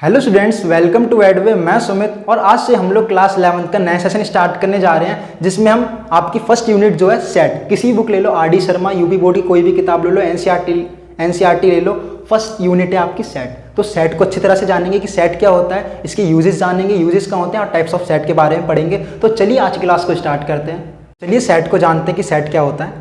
Hello students, welcome to एडवे। मैं सुमित और आज से हम लोग क्लास 11 का नया सेशन स्टार्ट करने जा रहे हैं, जिसमें हम आपकी फर्स्ट यूनिट जो है सेट, किसी बुक ले लो, आर.डी. शर्मा, यूपी बोर्ड की कोई भी किताब ले लो, एनसीईआरटी ले लो, फर्स्ट यूनिट है आपकी सेट। तो सेट को अच्छी तरह से जानेंगे कि सेट क्या होता है, इसके यूजेस जानेंगे, यूजेस कहाँ होते हैं और टाइप्स ऑफ सेट के बारे में पढ़ेंगे। तो चलिए आज की क्लास को स्टार्ट करते हैं। चलिए सेट को जानते हैं कि सेट क्या होता है।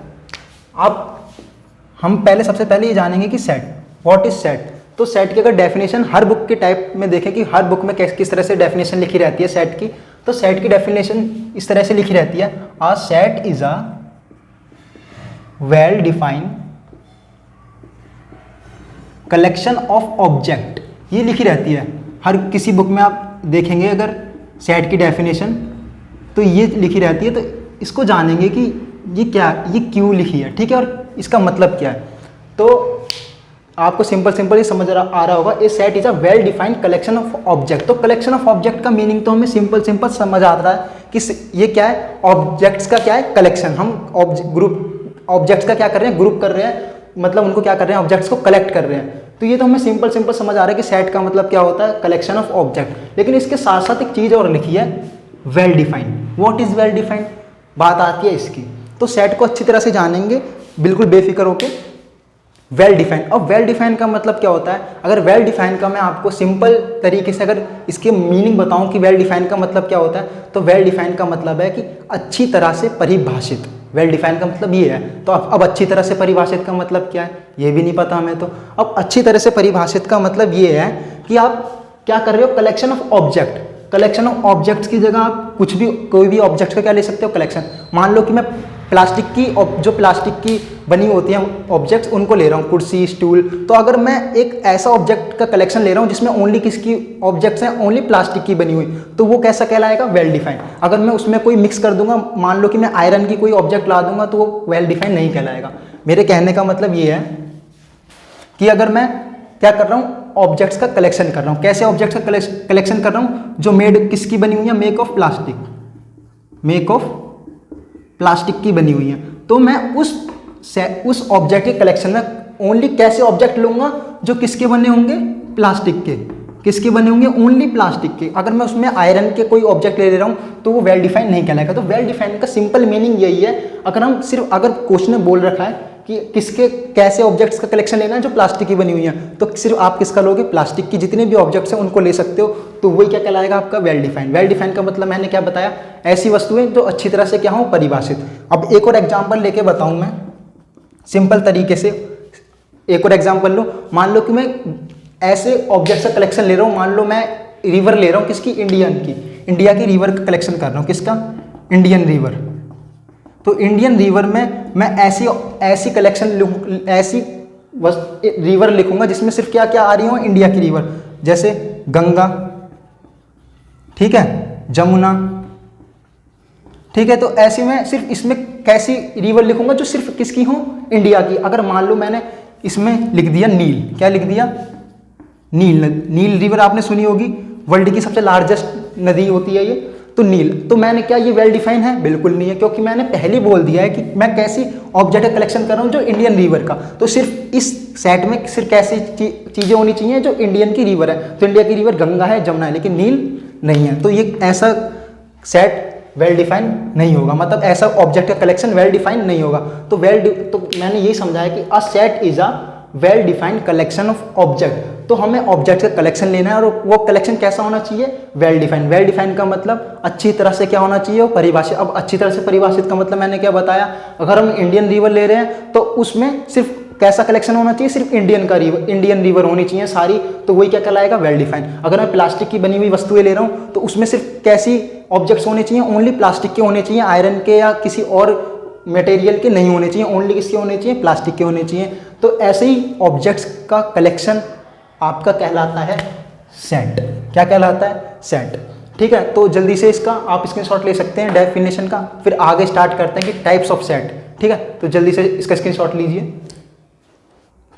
हम सबसे पहले ये जानेंगे कि सेट, व्हाट इज सेट। तो सेट की अगर डेफिनेशन हर बुक के टाइप में देखें कि हर बुक में किस तरह से डेफिनेशन लिखी रहती है सेट की, तो सेट की डेफिनेशन इस तरह से लिखी रहती है, a set is a well defined collection of object. ये लिखी रहती है हर किसी बुक में। आप देखेंगे अगर सेट की डेफिनेशन तो ये लिखी रहती है। तो इसको जानेंगे कि ये क्यों लिखी है, ठीक है, और इसका मतलब क्या है। तो आपको सिंपल ये समझ आ रहा होगा, A set is a well defined collection of object. तो कलेक्शन ऑफ ऑब्जेक्ट का मीनिंग तो हमें सिंपल समझ आ रहा है कि ये क्या है, ऑब्जेक्ट्स का क्या है, कलेक्शन। हम ऑब्जेक्ट्स का क्या कर रहे हैं, ग्रुप कर रहे हैं, मतलब उनको क्या कर रहे हैं, ऑब्जेक्ट्स को कलेक्ट कर रहे हैं। तो ये तो हमें सिंपल समझ आ रहा है कि सेट का मतलब क्या होता है, कलेक्शन ऑफ ऑब्जेक्ट। लेकिन इसके साथ साथ एक चीज और लिखी है, well defined. What is well defined, बात आती है इसकी। तो सेट को अच्छी तरह से जानेंगे, बिल्कुल बेफिक्र होकर। वेल डिफाइंड, अब वेल डिफाइंड का मतलब क्या होता है। अगर वेल डिफाइंड का मैं आपको सिंपल तरीके से अगर इसके मीनिंग बताऊं कि वेल डिफाइंड का मतलब क्या होता है, तो वेल डिफाइंड का मतलब है कि अच्छी तरह से परिभाषित। वेल डिफाइंड का मतलब ये है। तो अब अच्छी तरह से परिभाषित का मतलब क्या है, ये भी नहीं पता हमें। तो अब अच्छी तरह से परिभाषित का मतलब ये है कि आप क्या कर रहे हो, collection of object. Collection of objects की जगह आप कोई भी ऑब्जेक्ट का क्या ले सकते हो, कलेक्शन। मान लो कि मैं प्लास्टिक की, जो प्लास्टिक की बनी होती हैं ऑब्जेक्ट्स, उनको ले रहा हूँ, कुर्सी, स्टूल। तो अगर मैं एक ऐसा ऑब्जेक्ट का कलेक्शन ले रहा हूँ जिसमें ओनली किसकी ऑब्जेक्ट्स हैं, ओनली प्लास्टिक की बनी हुई, तो वो कैसा कहलाएगा, वेल डिफाइंड। अगर मैं उसमें कोई मिक्स कर दूंगा, मान लो कि मैं आयरन की कोई ऑब्जेक्ट ला दूंगा, तो वो वेल डिफाइंड नहीं कहलाएगा। मेरे कहने का मतलब ये है कि अगर मैं क्या कर रहा हूँ, ऑब्जेक्ट्स का कलेक्शन कर रहा हूँ। कैसे ऑब्जेक्ट्स का कलेक्शन कर रहा हूँ, जो मेड किसकी बनी हुई है, मेक ऑफ प्लास्टिक की बनी हुई है। तो मैं उस ऑब्जेक्ट के कलेक्शन में ओनली कैसे ऑब्जेक्ट लूंगा, जो किसके बने होंगे, प्लास्टिक के। किसके बने होंगे, ओनली प्लास्टिक के। अगर मैं उसमें आयरन के कोई ऑब्जेक्ट ले रहा हूं तो वो वेल डिफाइंड नहीं कहलाएगा। तो वेल डिफाइंड का सिंपल मीनिंग यही है। अगर क्वेश्चन में बोल रखा है कि कैसे ऑब्जेक्ट्स का कलेक्शन लेना है जो प्लास्टिक की बनी हुई है, तो सिर्फ आप किसका लोगे, प्लास्टिक की जितने भी ऑब्जेक्ट्स हैं उनको ले सकते हो। तो वही क्या कहलाएगा, आपका वेल डिफाइंड। वेल डिफाइंड का मतलब मैंने क्या बताया, ऐसी वस्तुएं जो अच्छी तरह से क्या हो, परिभाषित। अब एक और एग्जाम्पल लेके बताऊं मैं सिंपल तरीके से। एक और एग्जाम्पल लो, मान लो कि मैं ऐसे ऑब्जेक्ट्स का कलेक्शन ले रहा हूं। मान लो मैं रिवर ले रहा हूं, किसकी, इंडिया की रिवर का कलेक्शन कर रहा हूं, किसका, इंडियन रिवर। तो इंडियन रिवर में मैं ऐसी कलेक्शन ऐसी रिवर लिखूंगा जिसमें सिर्फ क्या क्या आ रही हो, इंडिया की रिवर, जैसे गंगा, ठीक है, जमुना, ठीक है। तो ऐसे में सिर्फ इसमें कैसी रिवर लिखूंगा जो सिर्फ किसकी हो, इंडिया की। अगर मान लो मैंने इसमें लिख दिया नील, क्या लिख दिया, नील रिवर आपने सुनी होगी, वर्ल्ड की सबसे लार्जेस्ट नदी होती है ये, तो नील। तो मैंने क्या, ये वेल डिफाइन है, बिल्कुल नहीं है, क्योंकि मैंने पहले बोल दिया है कि मैं कैसी ऑब्जेक्ट का कलेक्शन कर रहा हूं, जो इंडियन रिवर का। तो सिर्फ इस सेट में सिर्फ कैसी चीजें होनी चाहिए जो इंडियन की रिवर है। तो इंडिया की रिवर गंगा है, जमुना है, लेकिन नील नहीं है। तो ये ऐसा सेट वेल डिफाइन नहीं होगा, मतलब ऐसा ऑब्जेक्ट का कलेक्शन वेल डिफाइन नहीं होगा। तो मैंने यही समझाया कि a set is a well defined collection of object. तो हमें ऑब्जेक्ट का कलेक्शन लेना है, और वो कलेक्शन कैसा होना चाहिए, वेल डिफाइंड। वेल डिफाइंड का मतलब अच्छी तरह से क्या होना चाहिए, वो परिभाषित। अब अच्छी तरह से परिभाषित का मतलब मैंने क्या बताया, अगर हम इंडियन रिवर ले रहे हैं तो उसमें सिर्फ कैसा कलेक्शन होना चाहिए, सिर्फ इंडियन रिवर होनी चाहिए सारी, तो वही क्या कहलाएगा, वेल डिफाइंड। अगर मैं प्लास्टिक की बनी हुई वस्तुएं ले रहा हूँ तो उसमें सिर्फ कैसी ऑब्जेक्ट्स होने चाहिए, ओनली प्लास्टिक के होने चाहिए, आयरन के या किसी और मटेरियल के नहीं होने चाहिए, ओनली किसके होने चाहिए, प्लास्टिक के होने चाहिए। तो ऐसे ही ऑब्जेक्ट्स का कलेक्शन आपका कहलाता है सेट। क्या कहलाता है, सेट, ठीक है। तो जल्दी से इसका आप स्क्रीनशॉट ले सकते हैं डेफिनेशन का, फिर आगे स्टार्ट करते हैं कि टाइप्स ऑफ सेट, ठीक है। तो जल्दी से इसका स्क्रीनशॉट लीजिए।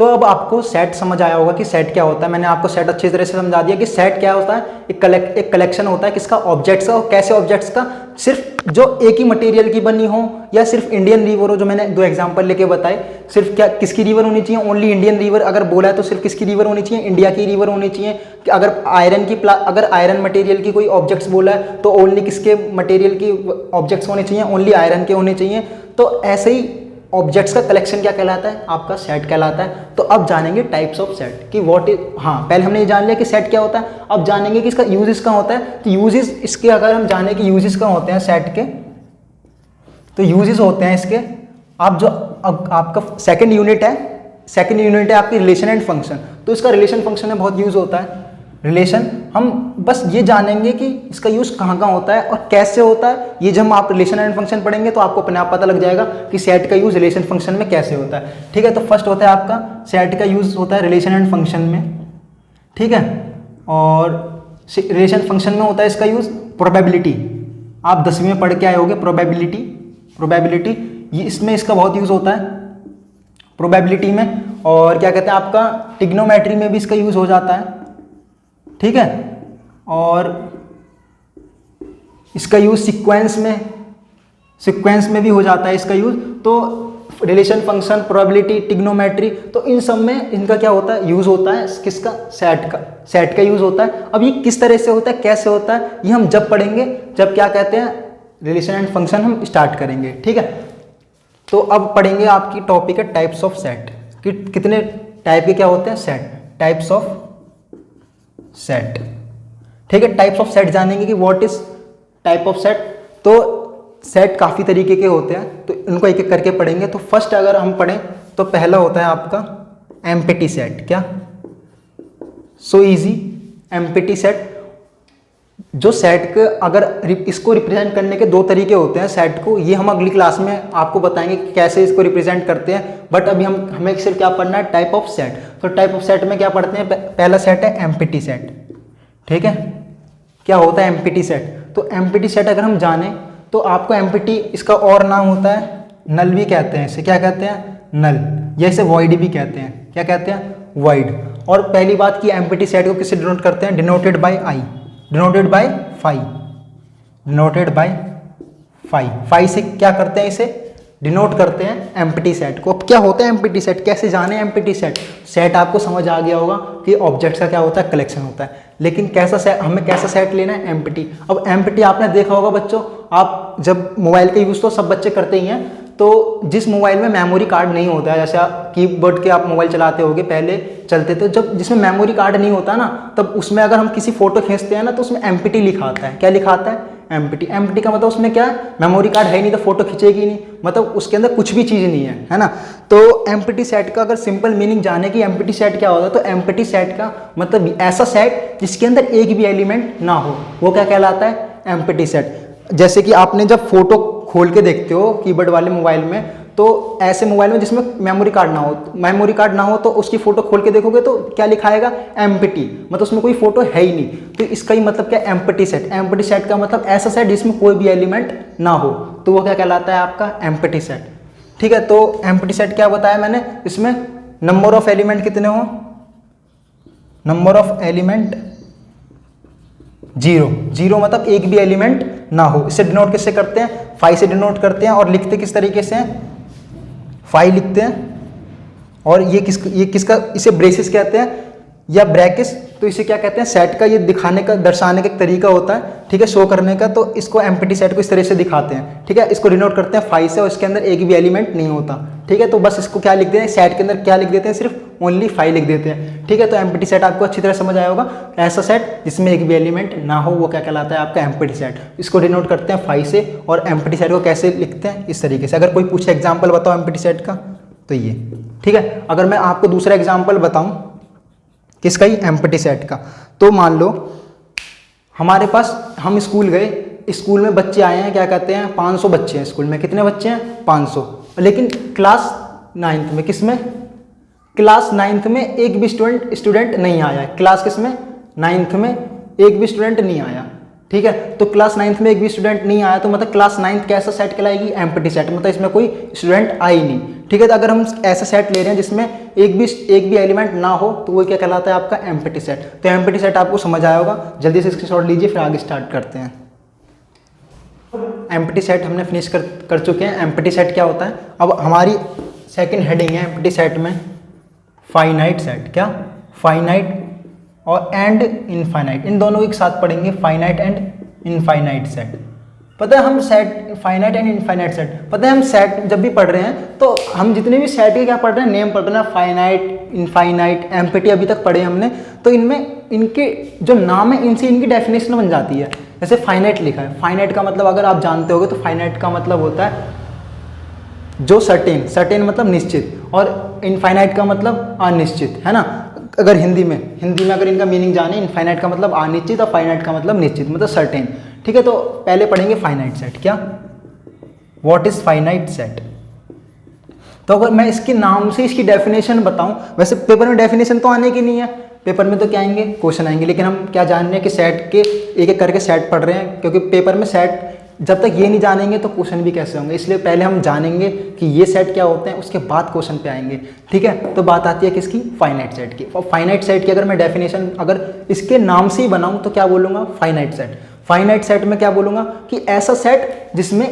तो अब आपको सेट समझ आया होगा कि सेट क्या होता है। मैंने आपको सेट अच्छी तरह से समझा दिया कि सेट क्या होता है। एक कलेक्शन होता है किसका, ऑब्जेक्ट्स का। और कैसे ऑब्जेक्ट्स का, सिर्फ जो एक ही मटेरियल की बनी हो, या सिर्फ इंडियन रिवर हो, जो मैंने 2 एग्जांपल लेके बताए। सिर्फ क्या किसकी रिवर होनी चाहिए, ओनली इंडियन रिवर। अगर बोला है तो सिर्फ किसकी रिवर होनी चाहिए, इंडिया की रिवर होनी चाहिए। कि अगर आयरन मटेरियल की कोई ऑब्जेक्ट्स बोला है तो ओनली किसके मटेरियल की ऑब्जेक्ट्स होने चाहिए, ओनली आयरन के होने चाहिए। तो ऐसे ही ऑब्जेक्ट्स का कलेक्शन क्या कहलाता है, आपका सेट कहलाता है। तो अब जानेंगे टाइप्स ऑफ सेट कि व्हाट इज, हाँ पहले हमने ये जान लिया कि सेट क्या होता है। अब जानेंगे कि इसका यूजेस कहाँ होता है। तो यूजेस इसके, अगर हम जाने कि यूजेस कहाँ होते हैं सेट के, तो यूजेस होते हैं इसके, आप जो अब आपका सेकंड यूनिट है आपकी रिलेशन एंड फंक्शन। तो इसका रिलेशन फंक्शन में बहुत यूज होता है रिलेशन। हम बस ये जानेंगे कि इसका यूज़ कहाँ कहाँ होता है और कैसे होता है। ये जब हम आप रिलेशन एंड फंक्शन पढ़ेंगे तो आपको अपने आप पता लग जाएगा कि सेट का यूज़ रिलेशन फंक्शन में कैसे होता है। ठीक है, तो फर्स्ट होता है आपका सेट का यूज़ होता है रिलेशन एंड फंक्शन में। ठीक है, और रिलेशन फंक्शन में होता है इसका यूज़ प्रोबेबिलिटी। आप 10वीं में पढ़ के आए होगे प्रोबेबिलिटी, ये इसमें इसका बहुत यूज़ होता है प्रोबेबिलिटी में। और क्या कहते हैं, आपका ट्रिग्नोमेट्री में भी इसका यूज़ हो जाता है। ठीक है, और इसका यूज़ सीक्वेंस में भी हो जाता है इसका यूज़। तो रिलेशन फंक्शन, प्रोबेबिलिटी, ट्रिग्नोमेट्री, तो इन सब में इनका क्या होता है, यूज़ होता है किसका, सेट का यूज़ होता है। अब ये किस तरह से होता है, कैसे होता है, ये हम जब पढ़ेंगे, जब क्या कहते हैं रिलेशन एंड फंक्शन हम स्टार्ट करेंगे। ठीक है, तो अब पढ़ेंगे आपकी टॉपिक है टाइप्स ऑफ सेट कि कितने टाइप के क्या होते हैं सेट, टाइप्स ऑफ सेट। ठीक है, टाइप्स ऑफ सेट जानेंगे कि what is type of set. तो सेट काफ़ी तरीके के होते हैं, तो इनको एक एक करके पढ़ेंगे। तो फर्स्ट अगर हम पढ़ें तो पहला होता है आपका एम्प्टी सेट। क्या, सो इजी, एम्प्टी सेट। जो सेट के अगर इसको रिप्रेजेंट करने के 2 तरीके होते हैं सेट को, ये हम अगली क्लास में आपको बताएंगे कि कैसे इसको रिप्रेजेंट करते हैं। बट अभी हमें सिर्फ क्या पढ़ना है, टाइप ऑफ सेट। तो टाइप ऑफ सेट में क्या पढ़ते हैं, पहला सेट है एम्प्टी सेट। ठीक है, क्या होता है एम्प्टी सेट। तो एम्प्टी सेट अगर हम जाने तो आपको एम्प्टी, इसका और नाम होता है नल भी कहते हैं इसे। क्या कहते हैं, नल, या इसे वॉइड भी कहते हैं। क्या कहते हैं, वॉइड। और पहली बात कि एम्प्टी सेट को किससे डिनोट करते हैं, denoted by I, denoted by phi से क्या करते हैं, इसे डिनोट करते हैं एम्प्टी सेट को। अब क्या होता है एम्प्टी सेट, कैसे जाने एम्प्टी सेट। सेट आपको समझ आ गया होगा कि ऑब्जेक्ट्स का क्या होता है, कलेक्शन होता है। लेकिन कैसा सेट, हमें कैसा सेट लेना है, एम्प्टी। अब एम्प्टी आपने देखा होगा बच्चों, आप जब मोबाइल का यूज़ तो सब बच्चे करते ही हैं। तो जिस मोबाइल में मेमोरी कार्ड नहीं होता है, जैसे आप कीबोर्ड के आप मोबाइल चलाते होगे, पहले चलते थे, जब जिसमें मेमोरी कार्ड नहीं होता ना, तब उसमें अगर हम किसी फोटो खींचते हैं ना तो उसमें एम्प्टी लिखा आता है। क्या लिखा आता है, एम्प्टी। एम्प्टी का मतलब उसमें क्या, मेमोरी कार्ड है नहीं तो फोटो खींचेगी नहीं, मतलब उसके अंदर कुछ भी चीज़ नहीं है ना। तो एम्प्टी सेट का अगर सिंपल मीनिंग जाने कि एम्प्टी सेट क्या होता है, तो एम्प्टी सेट का मतलब ऐसा सेट जिसके अंदर एक भी एलिमेंट ना हो, वो क्या कहलाता है, एम्प्टी सेट। जैसे कि आपने जब फोटो खोल के देखते हो कीबोर्ड वाले मोबाइल में, तो ऐसे मोबाइल में जिसमें मेमोरी कार्ड ना हो तो उसकी फोटो खोल के देखोगे तो क्या लिखा आएगा, एम्प्टी, मतलब उसमें कोई फोटो है ही नहीं। तो इसका ही मतलब क्या, एम्प्टी सेट। एम्प्टी सेट का मतलब ऐसा सेट जिसमें कोई भी एलिमेंट ना हो, तो वो क्या कहलाता है, आपका एम्प्टी सेट। ठीक है, तो एम्प्टी सेट क्या बताया मैंने, इसमें नंबर ऑफ एलिमेंट कितने हो, नंबर ऑफ एलिमेंट 0 मतलब एक भी एलिमेंट ना हो। इसे डिनोट किससे करते हैं, फाई से डिनोट करते हैं। और लिखते किस तरीके से हैं, फाई लिखते हैं। और ये किसका, इसे ब्रेसिस कहते हैं या ब्रैकेट्स। तो इसे क्या कहते हैं, सेट का ये दिखाने का, दर्शाने का एक तरीका होता है। ठीक है, शो करने का। तो इसको एम्प्टी सेट को इस तरह से दिखाते हैं। ठीक है, इसको डिनोट करते हैं फाई से, और इसके अंदर एक भी एलिमेंट नहीं होता। ठीक है, तो बस इसको क्या लिख देते हैं, सेट के अंदर क्या लिख देते हैं, सिर्फ ओनली फाई लिख देते हैं। ठीक है, तो एम्प्टी सेट आपको अच्छी तरह समझ आया होगा। ऐसा सेट जिसमें एक भी एलिमेंट ना हो वो क्या कहलाता है, आपका एम्प्टी सेट। इसको डिनोट करते हैं फाई से। और एम्प्टी सेट को कैसे लिखते हैं, इस तरीके से। अगर कोई पूछे एग्जाम्पल बताओ एम्प्टी सेट का, तो ये। ठीक है, अगर मैं आपको दूसरा एग्जाम्पल बताऊं किसका, ही एम्प्टी सेट का, तो मान लो हमारे पास, हम स्कूल गए, स्कूल में बच्चे आए हैं, क्या कहते हैं, 500 बच्चे हैं स्कूल में। कितने बच्चे हैं, 500। लेकिन क्लास 9th में, किसमें, क्लास 9th में एक भी स्टूडेंट नहीं आया है। क्लास किसमें, 9th में एक भी स्टूडेंट नहीं आया। ठीक है। तो क्लास 9th में एक भी स्टूडेंट नहीं आया तो मतलब क्लास 9th कैसा सेट कहलाएगी, एम्प्टी सेट, मतलब इसमें कोई स्टूडेंट आई नहीं। ठीक है, तो अगर हम ऐसा सेट ले रहे हैं जिसमें एक भी एलिमेंट ना हो तो वो क्या कहलाता है आपका, एम्प्टी सेट। तो एम्प्टी सेट आपको समझ आया होगा, जल्दी से स्क्रीनशॉट लीजिए फिर आगे स्टार्ट करते हैं। एम्प्टी सेट हमने फिनिश कर चुके हैं। एम्प्टी सेट क्या होता है, अब हमारी सेकंड हेडिंग है एम्प्टी सेट में फाइनाइट सेट। क्या, फाइनाइट और एंड इनफाइनाइट, इन दोनों एक साथ पढ़ेंगे, फाइनाइट एंड इनफाइनाइट सेट। पता है हम set, finite and infinite set, पता है हम सेट जब भी पढ़ रहे हैं तो हम जितने भी सेट के क्या पढ़ रहे हैं, नेम पढ़ रहे हैं, फाइनाइट, इनफाइनाइट, एम्प्टी अभी तक पढ़े हमने। तो इनमें इनके जो नाम है इनसे इनकी डेफिनेशन बन जाती है। जैसे फाइनाइट लिखा है, फाइनाइट का मतलब अगर आप जानते होगे तो फाइनाइट का मतलब होता है जो सर्टेन, सर्टेन मतलब निश्चित, और इनफाइनाइट का मतलब अनिश्चित, है ना। अगर हिंदी में अगर इनका मीनिंग जाने, इनफाइनाइट का मतलब अनिश्चित और फाइनाइट का मतलब निश्चित, मतलब सर्टेन। ठीक है, तो पहले पढ़ेंगे फाइनाइट सेट। क्या, व्हाट इज फाइनाइट सेट। तो अगर मैं इसके नाम से इसकी डेफिनेशन बताऊं, वैसे पेपर में डेफिनेशन तो आने की नहीं है, पेपर में तो क्या आएंगे, क्वेश्चन आएंगे, लेकिन हम क्या जान रहे हैं कि सेट के एक एक करके सेट पढ़ रहे हैं, क्योंकि पेपर में सेट जब तक ये नहीं जानेंगे तो क्वेश्चन भी कैसे होंगे, इसलिए पहले हम जानेंगे कि ये सेट क्या होते हैं, उसके बाद क्वेश्चन पे आएंगे। ठीक है, तो बात आती है किसकी, फाइनाइट सेट की। और फाइनाइट सेट की अगर मैं डेफिनेशन अगर इसके नाम से ही बनाऊं तो क्या बोलूँगा, फाइनाइट सेट। फाइनाइट सेट में क्या बोलूँगा कि ऐसा सेट जिसमें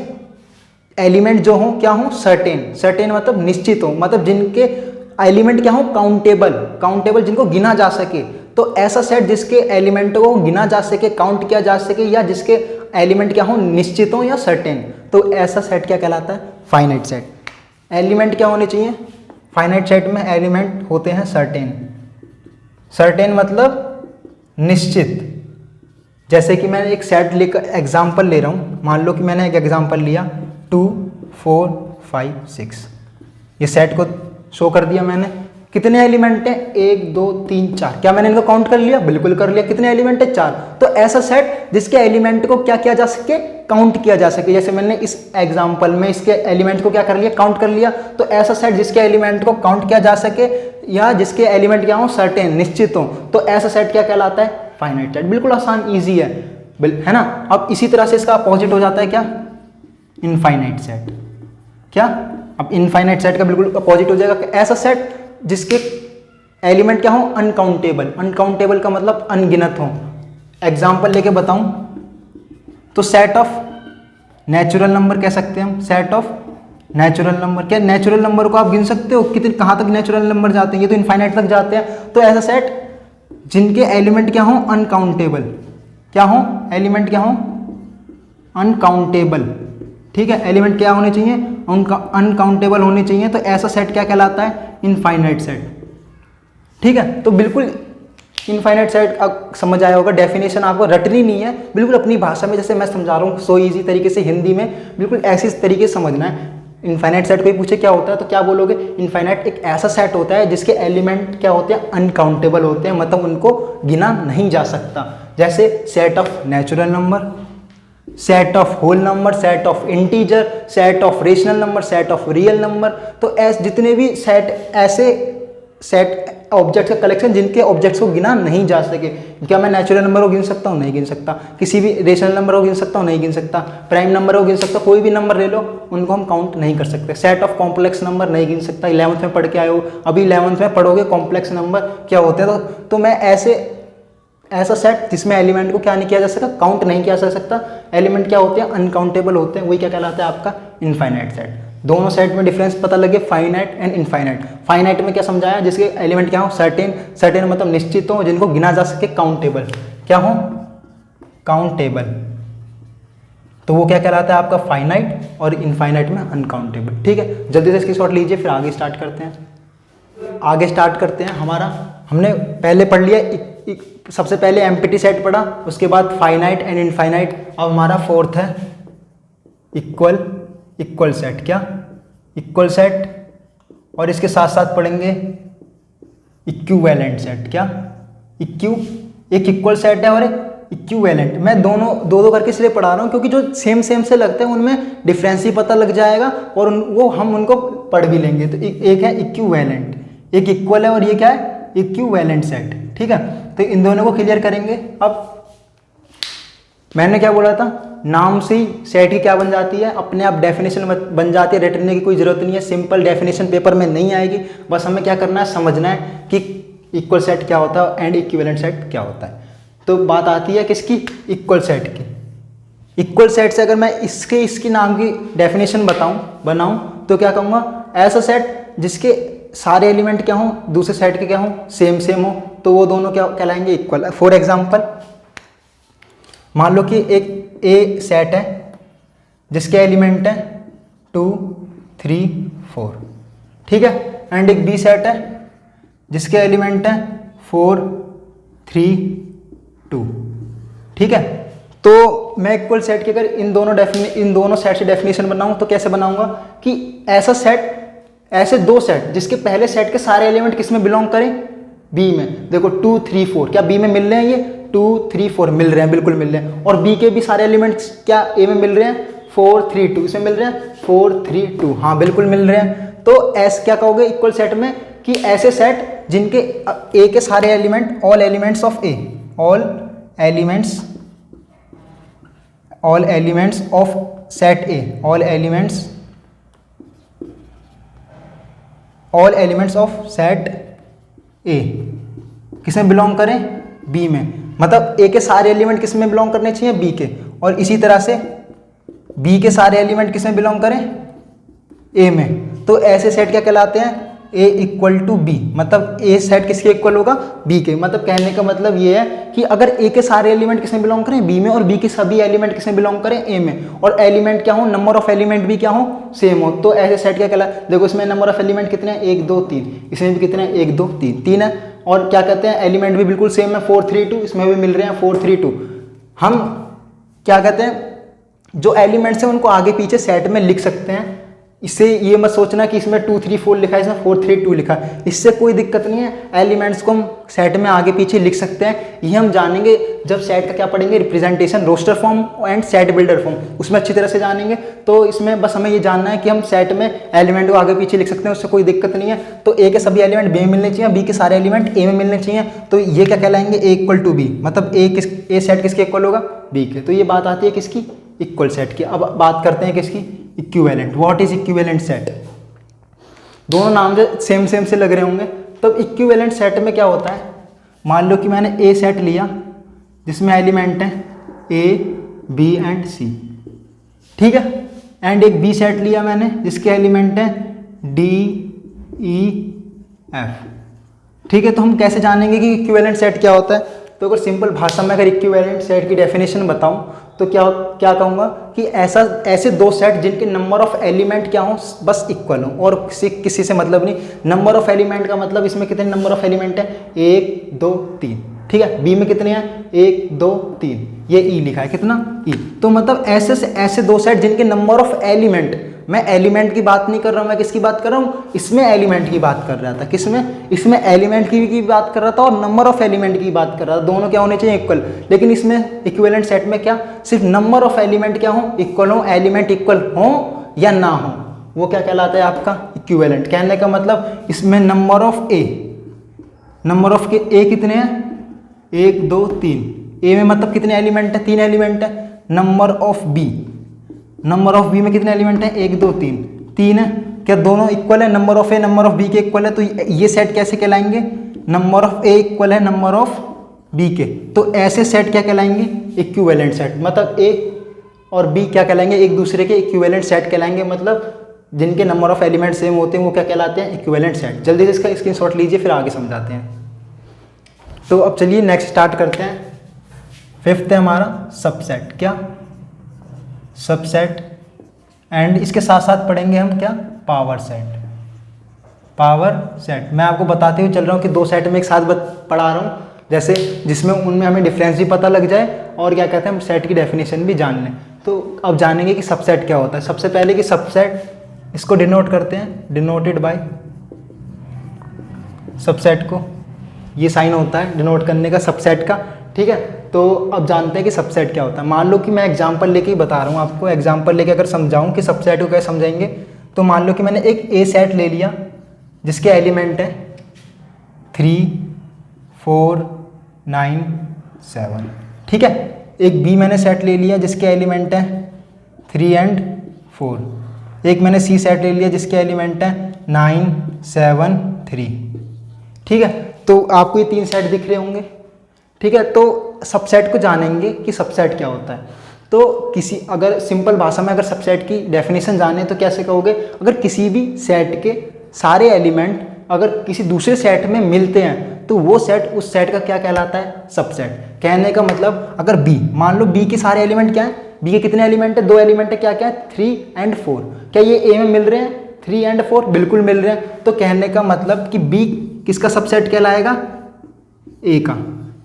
एलिमेंट जो हो क्या हो, सर्टेन, सर्टेन मतलब निश्चित हो, मतलब जिनके एलिमेंट क्या हो, काउंटेबल, काउंटेबल जिनको गिना जा सके। तो ऐसा सेट जिसके एलिमेंट को गिना जा सके, काउंट किया जा सके, या जिसके एलिमेंट क्या हो, निश्चित हो या सर्टेन, तो ऐसा सेट क्या कहलाता है, फाइनाइट सेट। एलिमेंट क्या होने चाहिए, फाइनाइट सेट में एलिमेंट होते हैं सर्टेन। सर्टेन मतलब निश्चित। जैसे कि मैंने एक सेट लेकर एग्जाम्पल ले रहा हूँ, मान लो कि मैंने एक एग्जाम्पल लिया 2 4 5 6, ये सेट को शो कर दिया मैंने। कितने एलिमेंट हैं, 1 2 3 4, क्या मैंने इनको काउंट कर लिया, बिल्कुल कर लिया। कितने एलिमेंट है, 4। तो ऐसा सेट जिसके एलिमेंट को क्या किया जा सके, काउंट किया जा सके। जैसे मैंने इस एग्जांपल में इसके एलिमेंट को क्या कर लिया, काउंट कर लिया। तो ऐसा सेट जिसके एलिमेंट को काउंट किया जा सके या जिसके एलिमेंट क्या हो, सर्टेन, निश्चित हो, तो ऐसा सेट क्या कहलाता है, फाइनाइट सेट। बिल्कुल आसान, ईजी है ना। अब इसी तरह से इसका अपोजिट हो जाता है क्या, इनफाइनाइट सेट। क्या, अब इनफाइनाइट सेट का बिल्कुल अपोजिट हो जाएगा ऐसा सेट जिसके एलिमेंट क्या हो, अनकाउंटेबल। अनकाउंटेबल का मतलब अनगिनत हो। एग्जाम्पल लेके बताऊं तो सेट ऑफ नेचुरल नंबर कह सकते हैं हम, सेट ऑफ नेचुरल नंबर। क्या नेचुरल नंबर को आप गिन सकते हो, कितने कहाँ तक नेचुरल नंबर जाते हैं, ये तो इनफाइनाइट तक जाते हैं। तो ऐसा सेट जिनके एलिमेंट क्या हो, अनकाउंटेबल, क्या हो, एलिमेंट क्या हो, अनकाउंटेबल। ठीक है, एलिमेंट क्या होने चाहिए, उनका अनकाउंटेबल होने चाहिए। तो ऐसा सेट क्या कहलाता है, इनफाइनाइट सेट। ठीक है, तो बिल्कुल इनफाइनाइट सेट अब समझ आया होगा। डेफिनेशन आपको रटनी नहीं है, बिल्कुल अपनी भाषा में जैसे मैं समझा रहा हूँ, सो इजी तरीके से हिंदी में बिल्कुल ऐसी तरीके से समझना है। इनफाइनाइट सेट कोई पूछे क्या होता है तो क्या बोलोगे, इनफाइनाइट एक ऐसा सेट होता है जिसके एलिमेंट क्या होते हैं, अनकाउंटेबल होते हैं, मतलब उनको गिना नहीं जा सकता। जैसे set of natural number, set of whole number, set of integer, set of rational number, set of real number. तो ऐसे जितने भी सेट, ऐसे सेट ऑब्जेक्ट्स का कलेक्शन जिनके ऑब्जेक्ट्स को गिना नहीं जा सके। क्या मैं नेचुरल नंबर को गिन सकता हूँ, नहीं गिन सकता। किसी भी रेशनल नंबर को गिन सकता हूँ, नहीं गिन सकता। प्राइम नंबर को गिन सकता, कोई भी नंबर ले लो, उनको हम काउंट नहीं कर सकते। सेट ऑफ कॉम्प्लेक्स नंबर नहीं गिन सकता। 11th में पढ़ के आए हो, अभी 11th में पढ़ोगे कॉम्प्लेक्स नंबर क्या होते हैं। तो मैं ऐसा सेट जिसमें एलिमेंट को क्या नहीं किया जा सकता, काउंट नहीं किया जा सकता, एलिमेंट क्या होते हैं, अनकाउंटेबल होते हैं, वही क्या कहलाता है आपका इनफाइनाइट सेट। दोनों सेट में डिफरेंस पता लगे, फाइनाइट एंड इनफाइनाइट। फाइनाइट में क्या समझाया, जिसके एलिमेंट क्या हो, सर्टेन, सर्टेन मतलब निश्चित हो, जिनको गिना जा सके, काउंटेबल, क्या हो, काउंटेबल। तो वो क्या कहलाता है आपका फाइनाइट, और इनफाइनाइट में अनकाउंटेबल। ठीक है, जल्दी से इसकी शॉर्ट लीजिए फिर आगे स्टार्ट करते हैं। आगे स्टार्ट करते हैं। हमने पहले पढ़ लिया, सबसे पहले एम्प्टी सेट पढ़ा, उसके बाद फाइनाइट एंड इनफाइनाइट। अब हमारा फोर्थ है इक्वल सेट। क्या, इक्वल सेट, और इसके साथ साथ पढ़ेंगे इक्विवेलेंट सेट। क्या, एक इक्वल सेट है और एक इक्विवेलेंट। मैं दोनों दो करके इसलिए पढ़ा रहा हूँ क्योंकि जो सेम से लगते हैं उनमें डिफरेंस ही पता लग जाएगा और वो हम उनको पढ़ भी लेंगे। तो एक है इक्विवेलेंट, एक इक्वल है और ये क्या है, इक्विवेलेंट सेट। ठीक है, तो इन दोनों को क्लियर करेंगे। अब मैंने क्या बोला था, नाम से ही सेट की क्या बन जाती है, अपने आप डेफिनेशन बन जाती है, रटने की कोई ज़रूरत नहीं है, सिंपल डेफिनेशन पेपर में नहीं आएगी, बस हमें क्या करना है, समझना है कि इक्वल सेट क्या होता है एंड इक्विवेलेंट सेट क्या होता है। तो बात आती है किसकी, इक्वल सेट की। इक्वल सेट से अगर मैं इसकी नाम की डेफिनेशन बनाऊं तो क्या कहूँगा, ऐसा सेट जिसके सारे एलिमेंट क्या हों, दूसरे सेट के क्या हों, सेम हो, तो वो दोनों क्या कहलाएंगे, इक्वल। फॉर एग्जाम्पल मान लो कि एक ए सेट है जिसके एलिमेंट है 2 3 4, ठीक है, एंड एक बी सेट है जिसके एलिमेंट है 4 3 2, ठीक है। तो मैं इक्वल सेट की अगर इन दोनों सेट से डेफिनेशन बनाऊं तो कैसे बनाऊंगा कि ऐसा सेट, ऐसे दो सेट जिसके पहले सेट के सारे एलिमेंट किस में बिलोंग करें, बी में। देखो 2 3 4 क्या बी में मिल रहे हैं, ये 2 3 4 मिल रहे हैं, बिल्कुल मिल रहे हैं। और बी के भी सारे एलिमेंट्स क्या ए में मिल रहे हैं, 4 3 2, इसमें मिल रहे हैं 4 3 2, हाँ बिल्कुल मिल रहे हैं। तो ऐसे क्या कहोगे इक्वल सेट में कि ऐसे सेट जिनके ए के सारे element, all elements of A, all elements of set A, all elements of set ए किस में बिलोंग करें, बी में। मतलब ए के सारे एलिमेंट किस में बिलोंग करने चाहिए, बी के। और इसी तरह से बी के सारे एलिमेंट किस में बिलोंग करें, ए में। तो ऐसे सेट क्या कहलाते हैं, ए इक्वल टू बी। मतलब ए सेट किसके इक्वल होगा, बी के। मतलब कहने का मतलब ये है कि अगर ए के सारे एलिमेंट किस में बिलोंग करें, बी में, और बी के सभी एलिमेंट किस में बिलोंग करें, ए में, और एलिमेंट क्या हो, नंबर ऑफ एलिमेंट भी क्या हो, सेम हो, तो ऐसे सेट क्या कहलाता है। देखो इसमें नंबर ऑफ एलिमेंट कितने हैं, 1 2 3, इसमें भी कितने हैं, 1 2 3 है। और क्या कहते हैं, एलिमेंट भी बिल्कुल सेम है, 4 3 2, इसमें भी मिल रहे हैं 4 3 2। हम क्या कहते हैं, जो एलिमेंट्स हैं उनको आगे पीछे सेट में लिख सकते हैं। इससे ये मत सोचना कि इसमें 2 3 4 लिखा है, इसमें 4 3 2 लिखा है, इससे कोई दिक्कत नहीं है। एलिमेंट्स को हम सेट में आगे पीछे लिख सकते हैं। ये हम जानेंगे जब सेट का क्या पढ़ेंगे, representation, roster form and set builder form, उसमें अच्छी तरह से जानेंगे। तो इसमें बस हमें ये जानना है कि हम सेट में एलिमेंट को आगे पीछे लिख सकते हैं, उससे कोई दिक्कत नहीं है। तो ए के सभी एलिमेंट बी में मिलने चाहिए, बी के सारे एलिमेंट ए में मिलने चाहिए। तो ये क्या कहलाएंगे, ए इक्वल टू बी। मतलब ए सेट किसके इक्वल होगा, बी के। तो ये बात आती है किसकी, इक्वल सेट की। अब बात करते हैं किसकी, equivalent. What is equivalent set. दोनों नाम सेम से लग रहे होंगे। तब इक्विवेलेंट सेट में क्या होता है, मान लो कि मैंने ए सेट लिया जिसमें एलिमेंट हैं ए बी एंड सी, ठीक है, एंड एक बी सेट लिया मैंने जिसके एलिमेंट हैं डी ई एफ, ठीक है। तो हम कैसे जानेंगे कि इक्विवेलेंट सेट क्या होता है। तो अगर सिंपल भाषा में अगर इक्विवेलेंट सेट की डेफिनेशन बताऊं तो क्या कहूँगा कि ऐसे दो सेट जिनके नंबर ऑफ एलिमेंट क्या हो, बस इक्वल हो, और किसी से मतलब नहीं। नंबर ऑफ एलिमेंट का मतलब इसमें कितने नंबर ऑफ एलिमेंट है, 1 2 3, ठीक है। बी में कितने हैं, 1 2 3, ये ई लिखा है, कितना, ई। तो मतलब ऐसे दो सेट जिनके नंबर ऑफ एलिमेंट, मैं एलिमेंट की बात नहीं कर रहा हूँ, मैं किसकी बात कर रहा हूँ, इसमें एलिमेंट की बात कर रहा था। किसमें, इसमें एलिमेंट की बात कर रहा था और नंबर ऑफ एलिमेंट की बात कर रहा था। दोनों क्या होने चाहिए, इक्वल। लेकिन इसमें इक्विवेलेंट सेट में क्या, सिर्फ नंबर ऑफ एलिमेंट क्या हो, इक्वल हो, एलिमेंट इक्वल हो या ना हो, वो क्या कहलाता है आपका इक्विवेलेंट। कहने का मतलब इसमें नंबर ऑफ ए कितने हैं, 1 2 3, ए में मतलब कितने एलिमेंट है, 3 एलिमेंट है। नंबर ऑफ बी में कितने एलिमेंट हैं, 1 2 3 है। क्या दोनों इक्वल है, number of A number of B के इक्वल है। तो ये सेट कैसे कहलाएंगे, नंबर ऑफ ए इक्वल है नंबर ऑफ बी के। तो ऐसे सेट क्या कहलाएंगे, इक्विवेलेंट सेट। मतलब ए और बी क्या कहलाएंगे, एक दूसरे के इक्विवेलेंट सेट कहलाएंगे। मतलब जिनके नंबर ऑफ एलिमेंट सेम होते हैं वो क्या कहलाते हैं, इक्विवेलेंट सेट। जल्दी से इसका स्क्रीनशॉट लीजिए, फिर आगे समझाते हैं। तो अब चलिए नेक्स्ट स्टार्ट करते हैं। 5th है हमारा सबसेट। क्या, सबसेट। एंड इसके साथ साथ पढ़ेंगे हम क्या, पावर सेट। मैं आपको बताते हुए चल रहा हूँ कि 2 सेट में एक साथ पढ़ा रहा हूँ, जैसे जिसमें उनमें हमें डिफरेंस भी पता लग जाए और क्या कहते हैं हम सेट की डेफिनेशन भी जान लें। तो अब जानेंगे कि सबसेट क्या होता है। सबसे पहले कि सबसेट, इसको डिनोट करते हैं, डिनोटेड बाय सबसेट को, ये साइन होता है डिनोट करने का सबसेट का, ठीक है। तो अब जानते हैं कि सबसेट क्या होता है। मान लो कि मैं एग्जांपल लेके ही बता रहा हूँ आपको, एग्जांपल लेके अगर समझाऊँ कि सबसेट को कैसे समझेंगे। तो मान लो कि मैंने एक ए सेट ले लिया जिसके एलिमेंट है 3 4 9 7, ठीक है। एक बी मैंने सेट ले लिया जिसके एलिमेंट है 3 एंड 4, एक मैंने सी सेट ले लिया जिसके एलिमेंट है 9 7 3। ठीक है, तो आपको ये 3 सेट दिख रहे होंगे। ठीक है, तो सबसेट को जानेंगे कि सबसेट क्या होता है। तो किसी अगर सिंपल भाषा में अगर सबसेट की डेफिनेशन जाने तो कैसे कहोगे, अगर किसी भी सेट के सारे एलिमेंट अगर किसी दूसरे सेट में मिलते हैं तो वो सेट उस सेट का क्या कहलाता है, सबसेट। कहने का मतलब अगर बी, मान लो बी के सारे एलिमेंट क्या है, बी के कितने एलिमेंट है, 2 एलिमेंट है, क्या क्या है, 3 एंड 4। क्या ये ए में मिल रहे हैं 3 एंड 4? बिल्कुल मिल रहे हैं। तो कहने का मतलब कि बी किसका सबसेट कहलाएगा, ए का।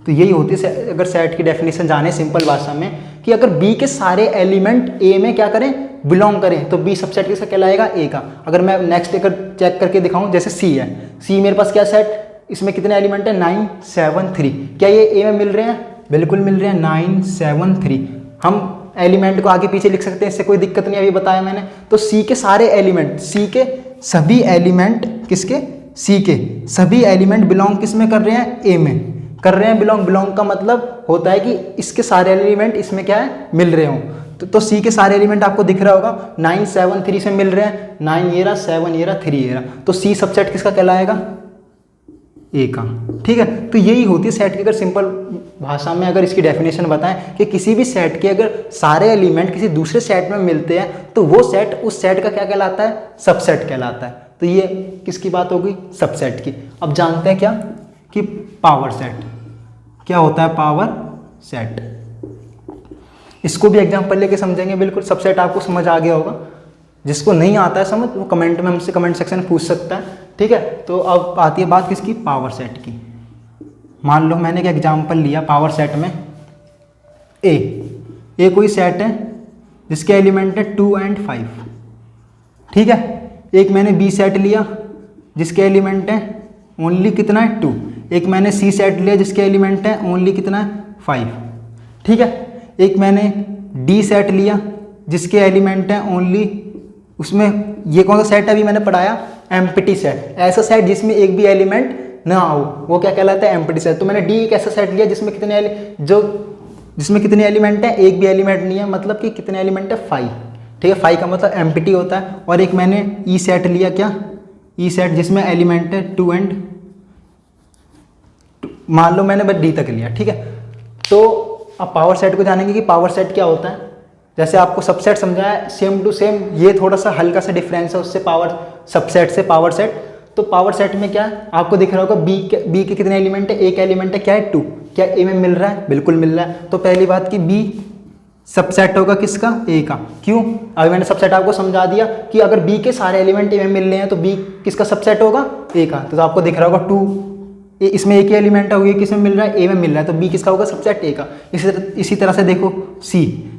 तो यही होती है अगर सेट की डेफिनेशन जाने सिंपल भाषा में कि अगर बी के सारे एलिमेंट ए में क्या करें, बिलोंग करें, तो बी सबसेट किसका कहलाएगा, ए का। अगर मैं नेक्स्ट अगर चेक करके दिखाऊं, जैसे सी है, सी मेरे पास क्या सेट, इसमें कितने एलिमेंट है 9 7 3। क्या ये ए में मिल रहे हैं, बिल्कुल मिल रहे हैं 9 7 3। हम एलिमेंट को आगे पीछे लिख सकते हैं, इससे कोई दिक्कत नहीं, अभी बताया मैंने। तो सी के सारे एलिमेंट, सी के सभी एलिमेंट किसके, सी के सभी एलिमेंट बिलोंग किस में कर रहे हैं, ए में कर रहे हैं बिलोंग। बिलोंग का मतलब होता है कि इसके सारे एलिमेंट इसमें क्या है, मिल रहे हों। तो सी के सारे एलिमेंट आपको दिख रहा होगा 9 7 3 से मिल रहे हैं, 9 ये रहा, 7 ये रहा, 3 ये रहा। तो सी सबसेट किसका कहलाएगा, ए का। ठीक है, तो यही होती है सेट की अगर सिंपल भाषा में अगर इसकी डेफिनेशन बताएं कि किसी भी सेट के अगर सारे एलिमेंट किसी दूसरे सेट में मिलते हैं तो वो सेट उस सेट का क्या कहलाता है, सबसेट कहलाता है। तो ये किसकी बात होगी, सबसेट की। अब जानते हैं क्या कि पावर सेट क्या होता है, पावर सेट। इसको भी एग्जांपल लेके समझेंगे। बिल्कुल सबसेट आपको समझ आ गया होगा, जिसको नहीं आता है समझ वो कमेंट में हमसे कमेंट सेक्शन में पूछ सकता है। ठीक है, तो अब आती है बात किसकी, पावर सेट की। मान लो मैंने एक एग्जांपल लिया पावर सेट में, ए कोई सेट है जिसके एलिमेंट है 2 एंड 5। ठीक है, एक मैंने बी सेट लिया जिसके एलिमेंट है ओनली कितना है 2, एक मैंने सी सेट लिया जिसके एलिमेंट है ओनली कितना है 5। ठीक है, एक मैंने डी सेट लिया जिसके एलिमेंट है ओनली, उसमें ये कौन सा सेट है अभी मैंने पढ़ाया, एम्प्टी सेट। ऐसा सेट जिसमें एक भी एलिमेंट ना हो वो क्या कहलाता है, एम्प्टी सेट। तो मैंने डी एक ऐसा सेट लिया जिसमें कितने एलिमेंट है, एक भी एलिमेंट नहीं है, मतलब कि कितने एलिमेंट है 5। ठीक है, 5 का मतलब एम्प्टी होता है। और एक मैंने ई सेट लिया, क्या ई सेट, जिसमें एलिमेंट है 2 एंड, मान लो मैंने बस डी तक लिया। ठीक है, तो अब पावर सेट को जानेंगे कि पावर सेट क्या होता है। जैसे आपको सबसेट समझाया सेम टू सेम, ये थोड़ा सा हल्का सा डिफरेंस है उससे पावर सबसेट से पावर सेट। तो पावर सेट में क्या है आपको दिख रहा होगा, बी के कितने एलिमेंट है, एक एलिमेंट है क्या है 2। क्या ए में मिल रहा है, बिल्कुल मिल रहा है। तो पहली बात कि बी सबसेट होगा किसका, ए का। क्यों, अभी मैंने सबसेट आपको समझा दिया कि अगर बी के सारे एलिमेंट ए में मिल रहे हैं तो बी किसका सबसेट होगा, ए का। तो आपको दिख रहा होगा 2, इसमें एक ही एलिमेंट है, ये किसमें मिल रहा है, ए में मिल रहा है, तो बी किसका होगा, सबसेट ए का। इसी तरह से देखो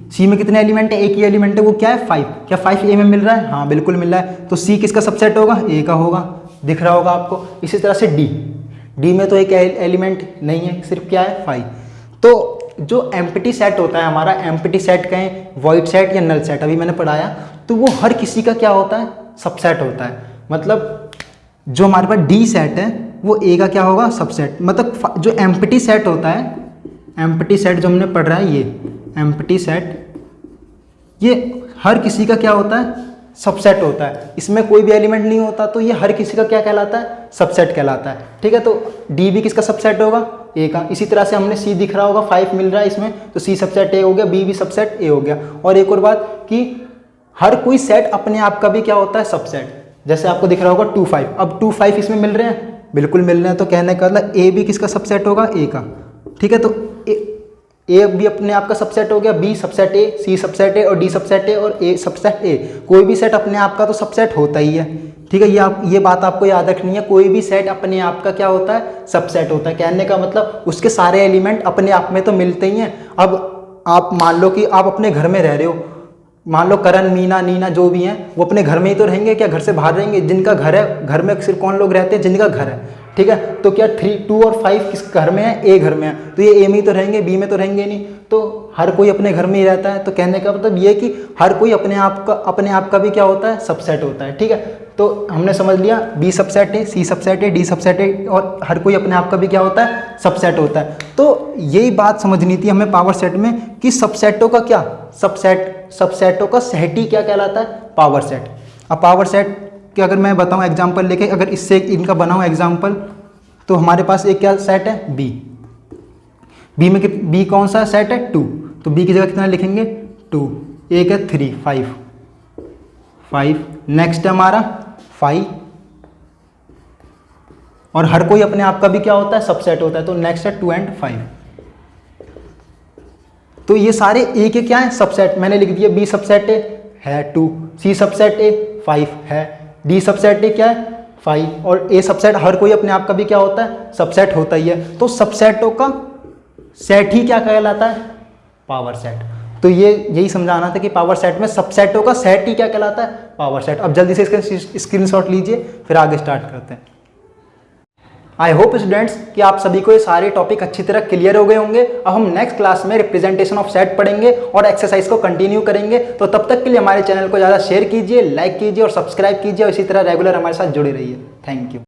सी में कितने एलिमेंट है, एक ही एलिमेंट है, वो क्या है 5। क्या 5 ए में मिल रहा है, हाँ बिल्कुल मिल रहा है। तो सी किसका सबसेट होगा, ए का होगा, दिख रहा होगा आपको। इसी तरह से डी में तो एक एलिमेंट नहीं है, सिर्फ क्या है 5। तो जो एम्प्टी सेट होता है हमारा, एम्प्टी सेट कहें, वॉइड सेट या नल सेट, अभी मैंने पढ़ाया, तो वो हर किसी का क्या होता है, सबसेट होता है। मतलब जो हमारे पास डी सेट है वो ए का क्या होगा, सबसेट। मतलब जो एम्प्टी सेट होता है, एम्प्टी सेट जो हमने पढ़ रहा है, ये एम्प्टी सेट, ये हर किसी का क्या होता है, सबसेट होता है। इसमें कोई भी एलिमेंट नहीं होता, तो ये हर किसी का क्या कहलाता है, सबसेट कहलाता है। ठीक है, तो डी भी किसका सबसेट होगा, ए का। इसी तरह से हमने सी दिख रहा होगा 5 मिल रहा है इसमें, तो सी सबसेट ए हो गया, बी भी सबसेट ए हो गया। और एक और बात कि हर कोई सेट अपने आप का भी क्या होता है, सबसेट। जैसे आपको दिख रहा होगा 2 5, अब 2 5 इसमें मिल रहे हैं, बिल्कुल मिल रहे हैं। तो कहने का मतलब ए भी किसका सबसेट होगा, ए का। ठीक है, तो ए भी अपने आप का सबसेट हो गया, B subset A, C subset A और डी सबसेट ए और ए सबसेट ए। कोई भी सेट अपने आप का तो सबसेट होता ही है। ठीक है, ये बात आपको याद रखनी है, कोई भी सेट अपने आप का क्या होता है, सबसेट होता है। कहने का मतलब उसके सारे एलिमेंट अपने आप में तो मिलते ही हैं। अब आप मान लो कि आप अपने घर में रह रहे हो, मान लो करण, मीना, नीना जो भी हैं वो अपने घर में ही तो रहेंगे, क्या घर से बाहर रहेंगे। जिनका घर है, घर में सिर्फ कौन लोग रहते हैं, जिनका घर है। ठीक है, तो क्या 3 2 और 5 किस घर में है, ए घर में है, तो ये ए में ही तो रहेंगे, बी में तो रहेंगे नहीं। तो हर कोई अपने घर में ही रहता है। तो कहने का मतलब ये कि हर कोई अपने आप का भी क्या होता है, सबसेट होता है। ठीक है, तो हमने समझ लिया बी सबसेट है, सी सबसेट है, डी सबसेट है और हर कोई अपने आप का भी क्या होता है, सबसेट होता है। तो यही बात समझनी थी हमें पावर सेट में कि सबसेटों का क्या, सबसेटों का सेट ही क्या कहलाता है, पावर सेट। अब पावर सेट कि अगर मैं बताऊं एग्जांपल लेके, अगर इससे इनका बना हुआ एग्जांपल, तो हमारे पास एक क्या सेट है, बी में बी कौन सा सेट है, 2, तो बी की जगह कितना लिखेंगे, 2, एक है 3, 5, नेक्स्ट है हमारा 5, और हर कोई अपने आप का भी क्या होता है, सबसेट होता है, तो नेक्स्ट है 2 and 5। तो ये सारे ए के क्या है, सबसेट। मैंने लिख दिया बी सबसेट है 2, सी सबसेट है 5 है, डी सबसेट क्या है 5, और ए सबसेट हर कोई अपने आप का भी क्या होता है, सबसेट होता ही है। तो सबसेटों का सेट ही क्या कहलाता है, पावर सेट। तो ये यही समझाना था कि पावर सेट में सबसेटों का सेट ही क्या कहलाता है, पावर सेट। अब जल्दी से इसका स्क्रीनशॉट लीजिए, फिर आगे स्टार्ट करते हैं। आई होप स्टूडेंट्स कि आप सभी को ये सारे टॉपिक अच्छी तरह क्लियर हो गए होंगे। अब हम नेक्स्ट क्लास में रिप्रेजेंटेशन ऑफ सेट पढ़ेंगे और एक्सरसाइज को कंटिन्यू करेंगे। तो तब तक के लिए हमारे चैनल को ज़्यादा शेयर कीजिए, लाइक कीजिए और सब्सक्राइब कीजिए और इसी तरह रेगुलर हमारे साथ जुड़े रहिए। Thank you.